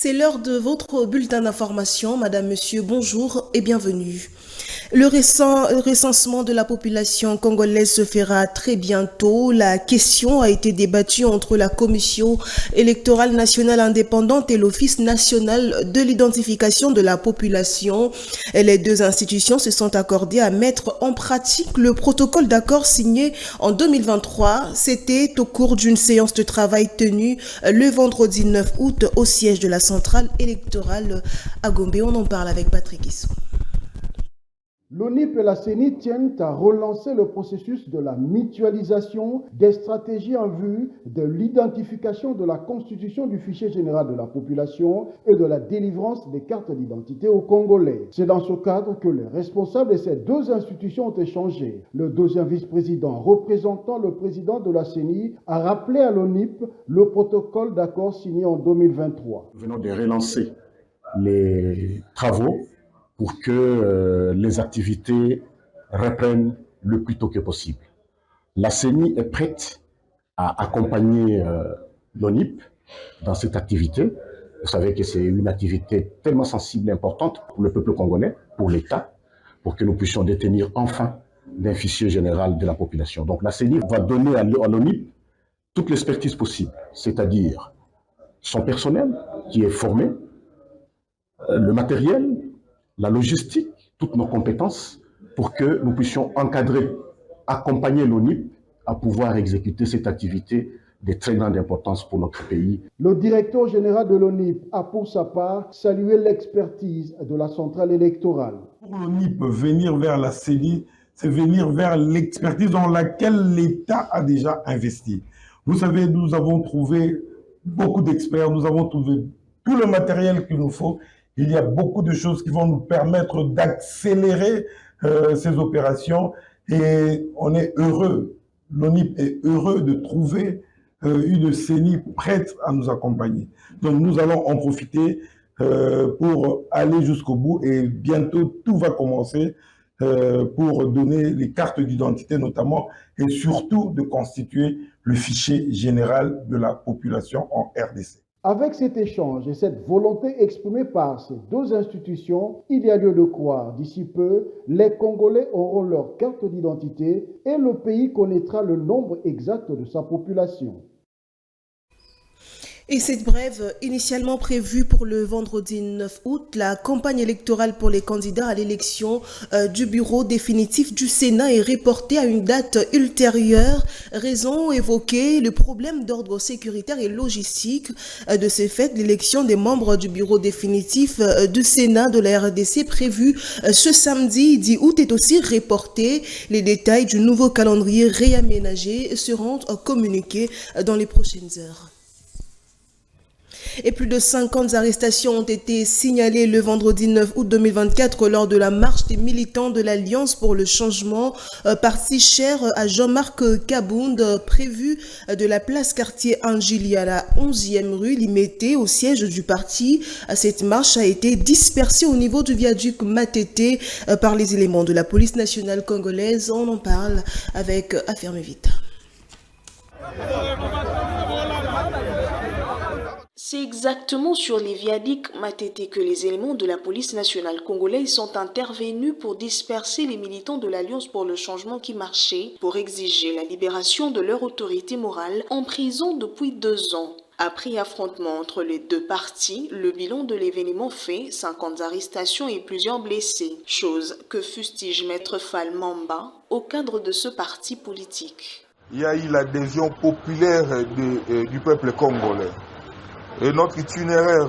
C'est l'heure de votre bulletin d'information. Madame, Monsieur, bonjour et bienvenue. Le récent recensement de la population congolaise se fera très bientôt. La question a été débattue entre la Commission électorale nationale indépendante et l'Office national de l'identification de la population. Les deux institutions se sont accordées à mettre en pratique le protocole d'accord signé en 2023. C'était au cours d'une séance de travail tenue le vendredi 9 août au siège de la centrale électorale à Gombe. On en parle avec Patrick Issou. L'ONIP et la CENI tiennent à relancer le processus de la mutualisation des stratégies en vue de l'identification de la constitution du fichier général de la population et de la délivrance des cartes d'identité aux Congolais. C'est dans ce cadre que les responsables de ces deux institutions ont échangé. Le deuxième vice-président représentant le président de la CENI a rappelé à l'ONIP le protocole d'accord signé en 2023. Nous venons de relancer les travaux pour que les activités reprennent le plus tôt que possible. La CENI est prête à accompagner l'ONIP dans cette activité. Vous savez que c'est une activité tellement sensible et importante pour le peuple congolais, pour l'État, pour que nous puissions détenir enfin d'un fichier général de la population. Donc la CENI va donner à l'ONIP toute l'expertise possible, c'est-à-dire son personnel qui est formé, le matériel, la logistique, toutes nos compétences pour que nous puissions encadrer, accompagner l'ONIP à pouvoir exécuter cette activité de très grande importance pour notre pays. Le directeur général de l'ONIP a pour sa part salué l'expertise de la centrale électorale. Pour l'ONIP, venir vers la CENI, c'est venir vers l'expertise dans laquelle l'État a déjà investi. Vous savez, nous avons trouvé beaucoup d'experts, nous avons trouvé tout le matériel qu'il nous faut. Il y a beaucoup de choses qui vont nous permettre d'accélérer ces opérations et on est heureux, l'ONIP est heureux de trouver une CENI prête à nous accompagner. Donc nous allons en profiter pour aller jusqu'au bout et bientôt tout va commencer pour donner les cartes d'identité notamment et surtout de constituer le fichier général de la population en RDC. Avec cet échange et cette volonté exprimée par ces deux institutions, il y a lieu de croire, d'ici peu, les Congolais auront leur carte d'identité et le pays connaîtra le nombre exact de sa population. Et cette brève, initialement prévue pour le vendredi 9 août, la campagne électorale pour les candidats à l'élection du bureau définitif du Sénat est reportée à une date ultérieure. Raison évoquée, le problème d'ordre sécuritaire et logistique. De ce fait, l'élection des membres du bureau définitif du Sénat de la RDC prévue ce samedi 10 août est aussi reportée. Les détails du nouveau calendrier réaménagé seront communiqués dans les prochaines heures. Et plus de 50 arrestations ont été signalées le vendredi 9 août 2024 lors de la marche des militants de l'Alliance pour le changement, parti cher à Jean-Marc Kabound, prévue de la place quartier Angili à la 11e rue Limité au siège du parti. Cette marche a été dispersée au niveau du viaduc Matete par les éléments de la police nationale congolaise. On en parle avec Affaire Vita. C'est exactement sur les viaducs Matete que les éléments de la police nationale congolaise sont intervenus pour disperser les militants de l'Alliance pour le changement qui marchaient pour exiger la libération de leur autorité morale en prison depuis 2 ans. Après affrontement entre les deux partis, le bilan de l'événement fait 50 arrestations et plusieurs blessés, chose que fustige Maître Fall Mamba au cadre de ce parti politique. Il y a eu l'adhésion populaire du peuple congolais. Et notre itinéraire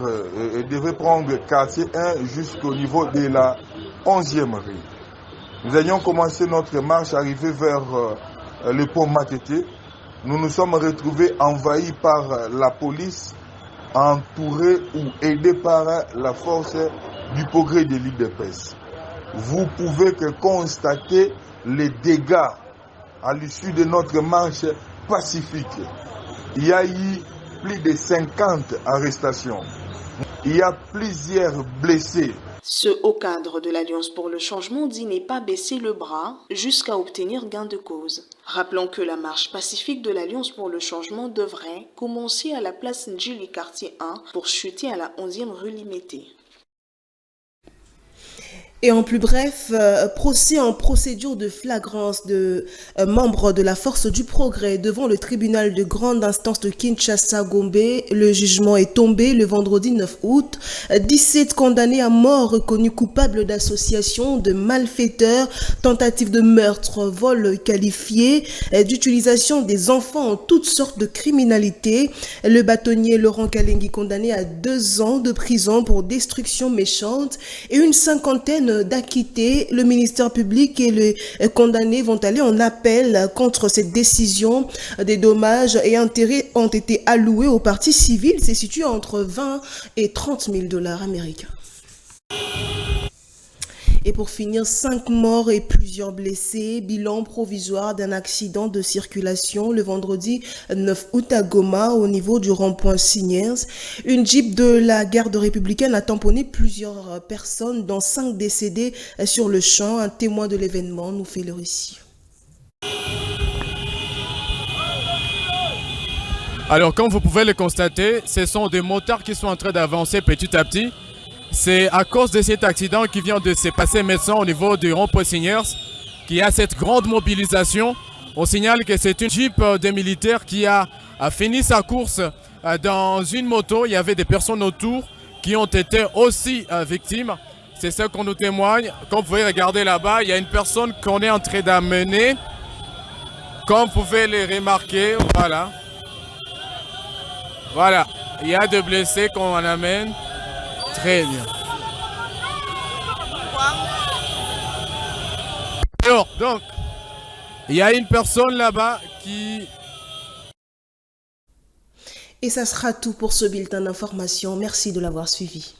devait prendre quartier 1 jusqu'au niveau de la 11e rue. Nous avions commencé notre marche, arrivé vers le pont Matete. Nous nous sommes retrouvés envahis par la police, entourés ou aidés par la force du progrès de l'IDPS. Vous pouvez que constater les dégâts à l'issue de notre marche pacifique. Il y a eu plus de 50 arrestations. Il y a plusieurs blessés. Ce haut cadre de l'Alliance pour le changement dit n'est pas baisser le bras jusqu'à obtenir gain de cause. Rappelons que la marche pacifique de l'Alliance pour le changement devrait commencer à la place Ndjili quartier 1 pour chuter à la 11e rue Limété. Et en plus bref, procès en procédure de flagrance de membres de la Force du Progrès devant le tribunal de grande instance de Kinshasa-Gombe. Le jugement est tombé le vendredi 9 août. 17 condamnés à mort reconnus coupables d'association de malfaiteurs, tentative de meurtre, vol qualifié, d'utilisation des enfants en toutes sortes de criminalité. Le bâtonnier Laurent Kalengi condamné à 2 ans de prison pour destruction méchante et une cinquantaine d'acquittés. Le ministère public et les condamnés vont aller en appel contre cette décision. Des dommages et intérêts ont été alloués aux parties civiles. C'est situé entre 20 et 30 000 $ américains. Et pour finir, 5 morts et plusieurs blessés. Bilan provisoire d'un accident de circulation le vendredi 9 août à Goma au niveau du rond-point Signes. Une Jeep de la garde républicaine a tamponné plusieurs personnes, dont 5 décédés sur le champ. Un témoin de l'événement nous fait le récit. Alors, comme vous pouvez le constater, ce sont des motards qui sont en train d'avancer petit à petit. C'est à cause de cet accident qui vient de se passer maintenant au niveau du rond-point Signes qu'il y a cette grande mobilisation. On signale que c'est une Jeep des militaires qui a fini sa course dans une moto. Il y avait des personnes autour qui ont été aussi victimes. C'est ce qu'on nous témoigne. Comme vous pouvez regarder là-bas, il y a une personne qu'on est en train d'amener. Comme vous pouvez le remarquer, voilà. Voilà, il y a des blessés qu'on amène. Très bien. Alors, donc, il y a une personne là-bas qui... Et ça sera tout pour ce bulletin d'information. Merci de l'avoir suivi.